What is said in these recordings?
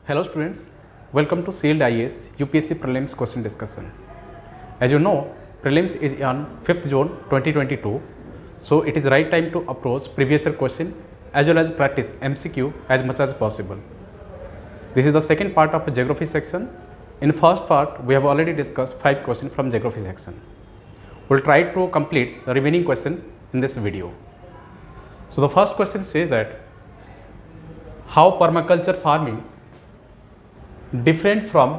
Hello students, welcome to Sealed IAS UPSC Prelims question discussion. As you know, Prelims is on 5th June 2022, so it is right time to approach previous year question as well as practice MCQ as much as possible. This is the second part of the geography section. In first part, we have already discussed 5 questions from geography section. We'll try to complete the remaining question in this video. So the first question says that how permaculture farming different from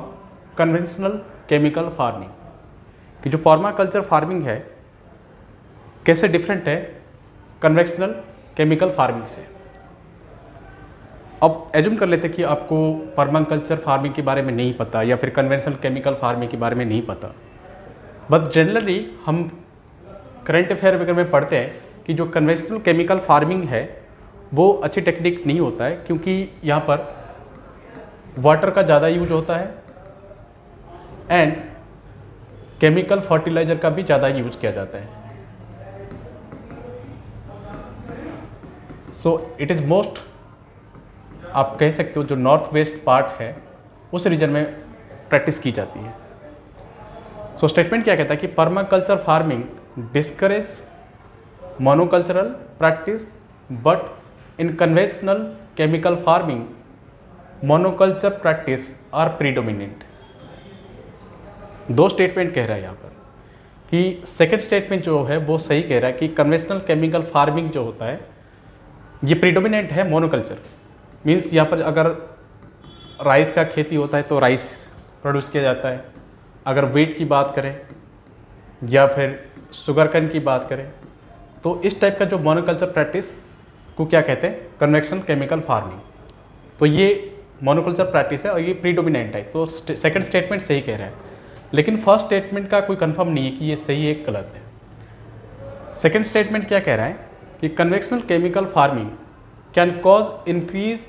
conventional chemical farming, कि जो permaculture farming है कैसे different है conventional chemical farming से। अब assume कर लेते कि आपको पर्माकल्चर फार्मिंग के बारे में नहीं पता या फिर कन्वेंशनल केमिकल फार्मिंग के बारे में नहीं पता, बट जनरली हम करंट अफेयर वगैरह में पढ़ते हैं कि जो कन्वेंशनल केमिकल फार्मिंग है वो अच्छी टेक्निक नहीं होता है, क्योंकि यहाँ पर वाटर का ज़्यादा यूज होता है एंड केमिकल फर्टिलाइज़र का भी ज़्यादा यूज किया जाता है। सो इट इज़ मोस्ट, आप कह सकते हो जो नॉर्थ वेस्ट पार्ट है उस रीजन में प्रैक्टिस की जाती है। सो स्टेटमेंट क्या कहता है कि permaculture farming discourage monocultural practice but in conventional chemical farming monoculture practice are predominant. दो स्टेटमेंट कह रहा है यहाँ पर कि सेकंड स्टेटमेंट जो है वो सही कह रहा है कि कन्वेंशनल केमिकल फार्मिंग जो होता है ये प्रीडोमिनेंट है मोनोकल्चर। मींस यहाँ पर अगर राइस का खेती होता है तो राइस प्रोड्यूस किया जाता है, अगर वीट की बात करें या फिर शुगरकेन की बात करें तो इस टाइप का जो मोनोकल्चर प्रैक्टिस को क्या कहते हैं, कन्वेंशनल केमिकल फार्मिंग। तो ये मोनोकल्चर प्रैक्टिस है और ये प्रीडोमिनेंट है, तो सेकंड स्टेटमेंट सही कह रहा है। लेकिन फर्स्ट स्टेटमेंट का कोई कंफर्म नहीं है कि ये सही है गलत है। सेकंड स्टेटमेंट क्या कह रहा है कि conventional chemical farming can cause increase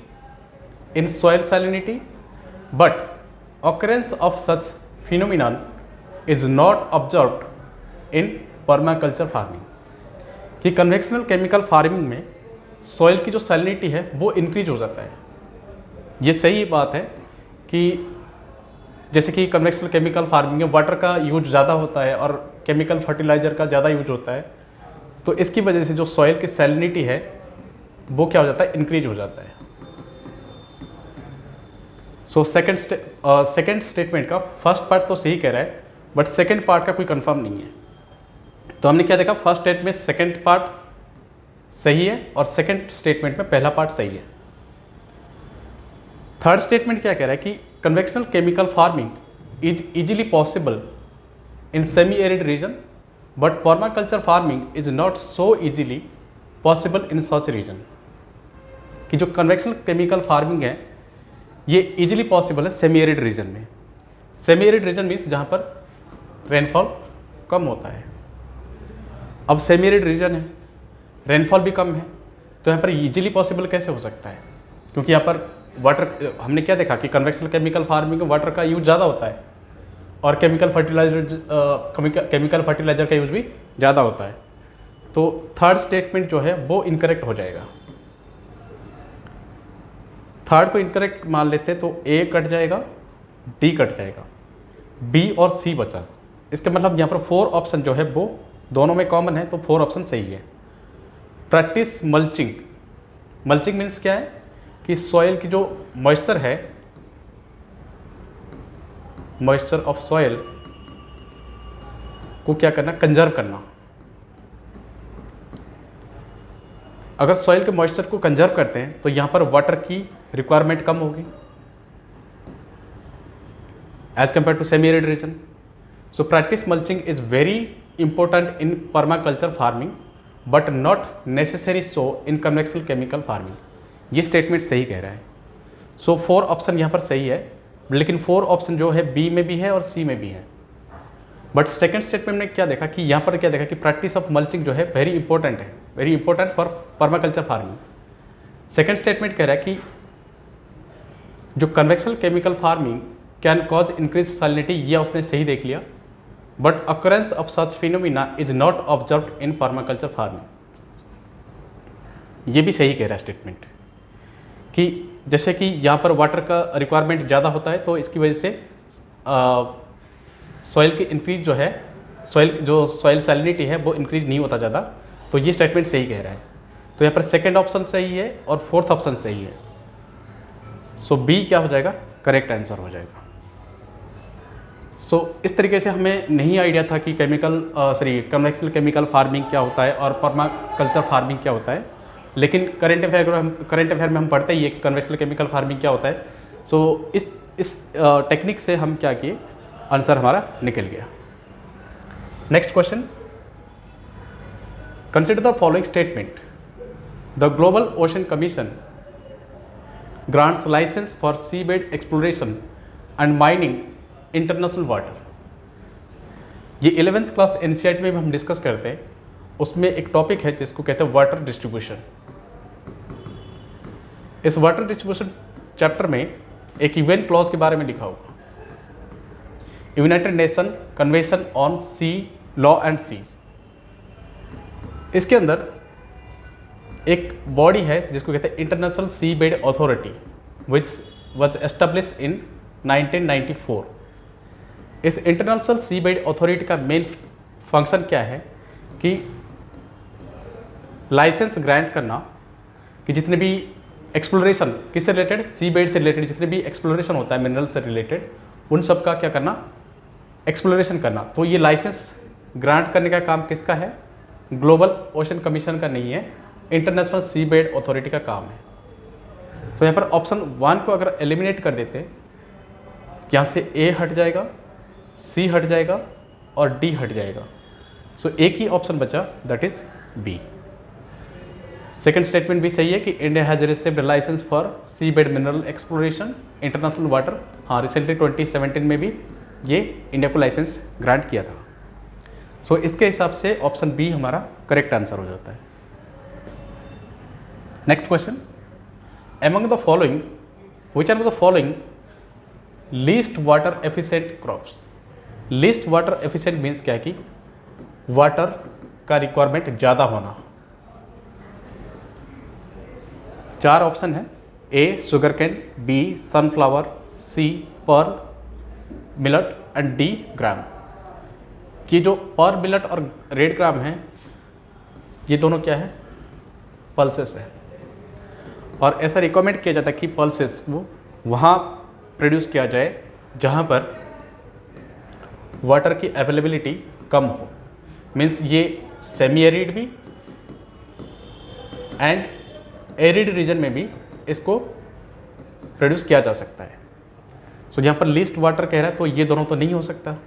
in soil salinity but occurrence of such phenomenon is not observed in permaculture farming, कि कन्वेंशनल केमिकल फार्मिंग में सॉइल की जो सैलिनिटी है वो इंक्रीज हो जाता है। ये सही बात है कि जैसे कि कन्वेंशनल केमिकल फार्मिंग में वाटर का यूज ज़्यादा होता है और केमिकल फर्टिलाइज़र का ज़्यादा यूज होता है, तो इसकी वजह से जो सॉइल की सैलिनिटी है वो क्या हो जाता है, इंक्रीज हो जाता है। सो सेकंड स्टेटमेंट का फर्स्ट पार्ट तो सही कह रहा है बट सेकंड पार्ट का कोई कंफर्म नहीं है। तो हमने क्या देखा, फर्स्ट स्टेटमेंट में सेकंड पार्ट सही है और सेकंड स्टेटमेंट में पहला पार्ट सही है। थर्ड स्टेटमेंट क्या कह रहा है कि conventional chemical farming is easily possible in semi arid region but permaculture farming is not so easily possible in such region, कि जो कन्वेंशनल केमिकल फार्मिंग है ये इजीली पॉसिबल है सेमी एरिड रीजन में। सेमी एरिड रीजन मीन्स जहाँ पर rainfall कम होता है। अब सेमी एरिड रीजन है, रेनफॉल भी कम है, तो यहाँ पर इजीली पॉसिबल कैसे हो सकता है, क्योंकि यहाँ पर वाटर, हमने क्या देखा कि कन्वेंशनल केमिकल फार्मिंग में वाटर का यूज ज़्यादा होता है और केमिकल फर्टिलाइज़र का यूज भी ज़्यादा होता है। तो थर्ड स्टेटमेंट जो है वो इनकरेक्ट हो जाएगा। थर्ड को इनकरेक्ट मान लेते हैं तो ए कट जाएगा, डी कट जाएगा, बी और सी बचा। इसका मतलब यहाँ पर 4 ऑप्शन जो है वो दोनों में कॉमन है, तो 4 ऑप्शन सही है। प्रैक्टिस मल्चिंग, मल्चिंग मीन्स क्या है कि सॉइल की जो मॉइस्चर है, मॉइस्चर ऑफ सॉइल को क्या करना, कंजर्व करना। अगर सॉइल के मॉइस्चर को कंजर्व करते हैं तो यहाँ पर वाटर की रिक्वायरमेंट कम होगी as compare to semi arid region. So practice mulching is very important in permaculture farming but not necessary so in conventional chemical farming. ये स्टेटमेंट सही कह रहा है। सो 4 ऑप्शन यहाँ पर सही है, लेकिन 4 ऑप्शन जो है बी में भी है और सी में भी है। बट सेकंड स्टेटमेंट में क्या देखा कि यहाँ पर क्या देखा कि प्रैक्टिस ऑफ मल्चिंग जो है वेरी इंपॉर्टेंट है, very important for permaculture farming. Second statement कह रहा है कि जो conventional chemical farming can cause increase salinity, ये आपने सही देख लिया, but occurrence of such phenomena is not observed in permaculture farming. ये भी सही कह रहा है स्टेटमेंट कि जैसे कि यहाँ पर वाटर का रिक्वायरमेंट ज़्यादा होता है तो इसकी वजह से सॉइल की इंक्रीज जो है, सॉइल सैलिनिटी है वो इंक्रीज नहीं होता ज़्यादा। तो ये स्टेटमेंट सही कह रहा है। तो यहाँ पर सेकेंड ऑप्शन सही है और फोर्थ ऑप्शन सही है। सो बी क्या हो जाएगा, करेक्ट आंसर हो जाएगा। सो इस तरीके से हमें नहीं आइडिया था कि कन्वेंशनल केमिकल फार्मिंग क्या होता है और पर्माकल्चर फार्मिंग क्या होता है, लेकिन करंट अफेयर में हम पढ़ते ही है कि कन्वेंशनल केमिकल फार्मिंग क्या होता है। सो इस टेक्निक से हम क्या किए, आंसर हमारा निकल गया। Next question, consider the following statement, the global ocean commission grants license for seabed exploration and mining international water। ये 11th क्लास NCERT में हम डिस्कस करते हैं, उसमें एक टॉपिक है जिसको कहते हैं वाटर डिस्ट्रीब्यूशन। इस वाटर डिस्ट्रीब्यूशन चैप्टर में एक इवेंट क्लॉज के बारे में लिखा होगा, United Nation Convention on sea law and seas. इसके अंदर एक बॉडी है जिसको कहते हैं International Sea Bed Authority, which was establish in 1994। इस इंटरनेशनल सी बेड अथॉरिटी का मेन फंक्शन क्या है कि लाइसेंस ग्रांट करना कि जितने भी एक्सप्लोरेशन किससे रिलेटेड, सी बेड से रिलेटेड जितने भी एक्सप्लोरेशन होता है मिनरल से रिलेटेड, उन सब का क्या करना, एक्सप्लोरेशन करना। तो ये लाइसेंस ग्रांट करने का काम किसका है, ग्लोबल ओशन कमीशन का नहीं है, इंटरनेशनल सी बेड अथॉरिटी का काम है। तो यहाँ पर ऑप्शन 1 को अगर एलिमिनेट कर देते, यहाँ से ए हट जाएगा, सी हट जाएगा और डी हट जाएगा। सो एक ही ऑप्शन बचा, that is B. Second statement भी सही है कि India has received licence for sea bed mineral exploration international water. हाँ, रिसेंटली 2017 में भी ये इंडिया को लाइसेंस ग्रांट किया था। सो इसके हिसाब से ऑप्शन बी हमारा करेक्ट आंसर हो जाता है। Next question, among the following which are the following least water efficient crops। least water efficient means क्या है कि वाटर का रिक्वायरमेंट ज़्यादा होना। 4 ऑप्शन है, A sugarcane, B sunflower, C pearl millet and D gram. कि जो pearl millet और रेड ग्राम है, ये दोनों क्या है, पल्सेस है। और ऐसा रिकमेंड किया जाता है कि पल्सेस को वहाँ प्रोड्यूस किया जाए जहाँ पर वाटर की अवेलेबिलिटी कम हो। मीन्स ये सेमी एरिड भी एंड एरिड रीजन में भी इसको प्रोड्यूस किया जा सकता है। सो यहाँ पर लीस्ट वाटर कह रहा है तो ये दोनों तो नहीं हो सकता,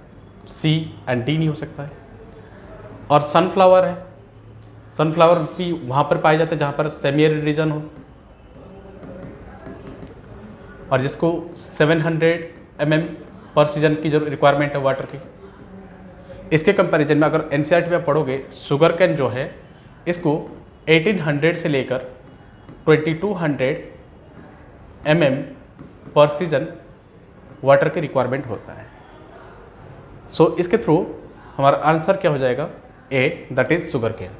सी एंड डी नहीं हो सकता है। और सनफ्लावर है, सनफ्लावर भी वहाँ पर पाए जाते हैं जहाँ पर सेमी एरिड रीजन हो और जिसको 700 mm पर सीजन की जो रिक्वायरमेंट है वाटर की। इसके कंपैरिजन में अगर एनसीईआरटी में पढ़ोगे, शुगर कैन जो है इसको 1800 से लेकर 2200 mm पर सीजन वाटर की रिक्वायरमेंट होता है। सो इसके थ्रू हमारा आंसर क्या हो जाएगा, A that is sugarcane.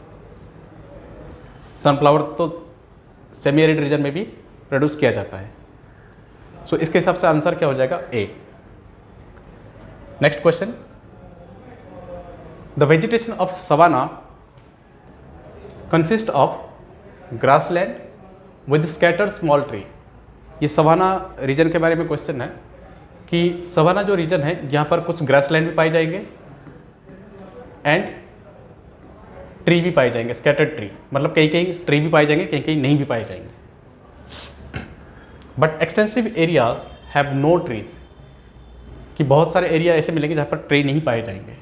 Sunflower तो सेमी एरिड रीजन में भी प्रोड्यूस किया जाता है। सो इसके हिसाब से आंसर क्या हो जाएगा, A. Next question, the vegetation of savanna consist of grassland with scattered small tree. ये सवाना रीजन के बारे में क्वेश्चन है कि सवाना जो रीजन है यहाँ पर कुछ ग्रासलैंड भी पाए जाएंगे एंड ट्री भी पाए जाएंगे, स्कैटर्ड ट्री, मतलब कहीं कहीं ट्री भी पाए जाएंगे, कहीं कहीं नहीं भी पाए जाएंगे। But extensive areas have no trees, कि बहुत सारे एरिया ऐसे मिलेंगे जहाँ पर ट्री नहीं पाए जाएंगे।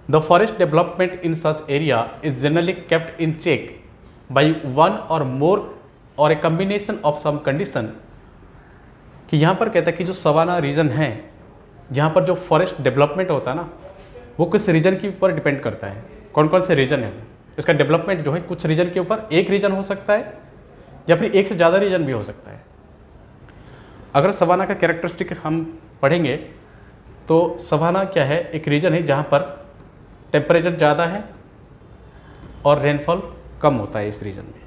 The forest development in such area is generally kept in check by one or more or a combination of some condition. कि यहाँ पर कहता है कि जो सवाना रीजन है, यहाँ पर जो फॉरेस्ट डेवलपमेंट होता है ना, वो किस रीजन के ऊपर डिपेंड करता है, कौन कौन से रीजन है इसका डेवलपमेंट जो है। कुछ रीजन के ऊपर एक रीजन हो सकता है या फिर एक से ज़्यादा रीजन भी हो सकता है। अगर सवाना का कैरेक्टरिस्टिक हम पढ़ेंगे तो सवाना क्या है, एक रीजन है जहाँ पर टेम्परेचर ज़्यादा है और रेनफॉल कम होता है इस रीजन में।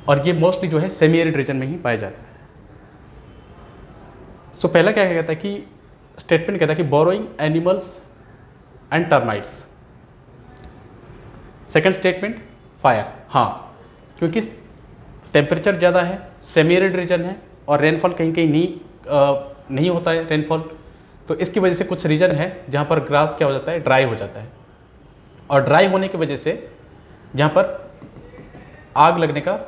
और ये मोस्टली जो है सेमी एरिड रीजन में ही पाया जाता है। सो पहला क्या कहता है कि स्टेटमेंट कहता है कि borrowing animals and termites. Second statement fire, हाँ क्योंकि टेम्परेचर ज़्यादा है, सेमी एरिड रीजन है और रेनफॉल कहीं कहीं नहीं होता है रेनफॉल, तो इसकी वजह से कुछ रीजन है जहाँ पर ग्रास क्या हो जाता है, ड्राई हो जाता है, और ड्राई होने की वजह से जहाँ पर आग लगने का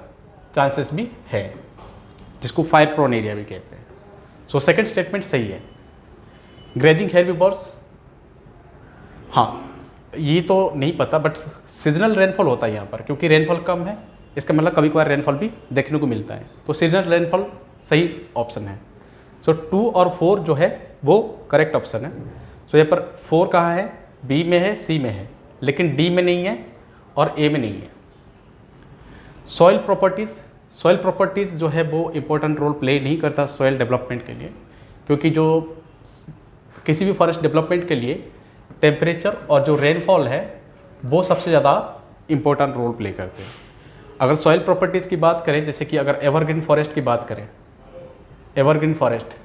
चांसेस भी है, जिसको फायर प्रोन एरिया भी कहते हैं। सो सेकंड स्टेटमेंट सही है। ग्रेजिंग हेर्बिवोर्स, हाँ ये तो नहीं पता, बट सीजनल रेनफॉल होता है यहाँ पर, क्योंकि रेनफॉल कम है, इसका मतलब कभी कभार रेनफॉल भी देखने को मिलता है, तो सीजनल रेनफॉल सही ऑप्शन है। सो 2 और 4 जो है वो करेक्ट ऑप्शन है। सो यहाँ पर 4 कहाँ है, बी में है, सी में है, लेकिन डी में नहीं है और ए में नहीं है। सॉइल प्रॉपर्टीज़ जो है वो इम्पोर्टेंट रोल प्ले नहीं करता सॉइल डेवलपमेंट के लिए, क्योंकि जो किसी भी फॉरेस्ट डेवलपमेंट के लिए टेम्परेचर और जो रेनफॉल है वो सबसे ज़्यादा इम्पोर्टेंट रोल प्ले करते हैं। अगर सॉइल प्रॉपर्टीज़ की बात करें, जैसे कि अगर एवरग्रीन फॉरेस्ट की बात करें, एवरग्रीन फॉरेस्ट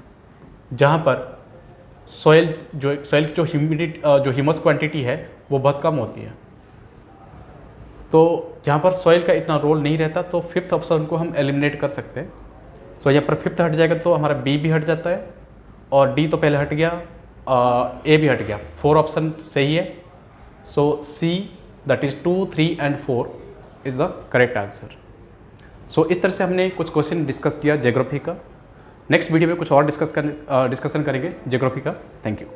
जहाँ पर सॉइल की जो ह्यूमिडिटी जो ह्यूमस क्वांटिटी है वो बहुत कम होती है, तो जहाँ पर सॉइल का इतना रोल नहीं रहता, तो फिफ्थ ऑप्शन को हम एलिमिनेट कर सकते हैं। सो यहाँ पर फिफ्थ हट जाएगा तो हमारा बी भी हट जाता है और डी तो पहले हट गया, ए भी हट गया, 4 ऑप्शन सही है। So C that is 2, 3 and 4 is the correct answer. So इस तरह से हमने कुछ क्वेश्चन डिस्कस किया ज्योग्राफी का। नेक्स्ट वीडियो में कुछ और डिस्कशन करेंगे ज्योग्राफी का। Thank you.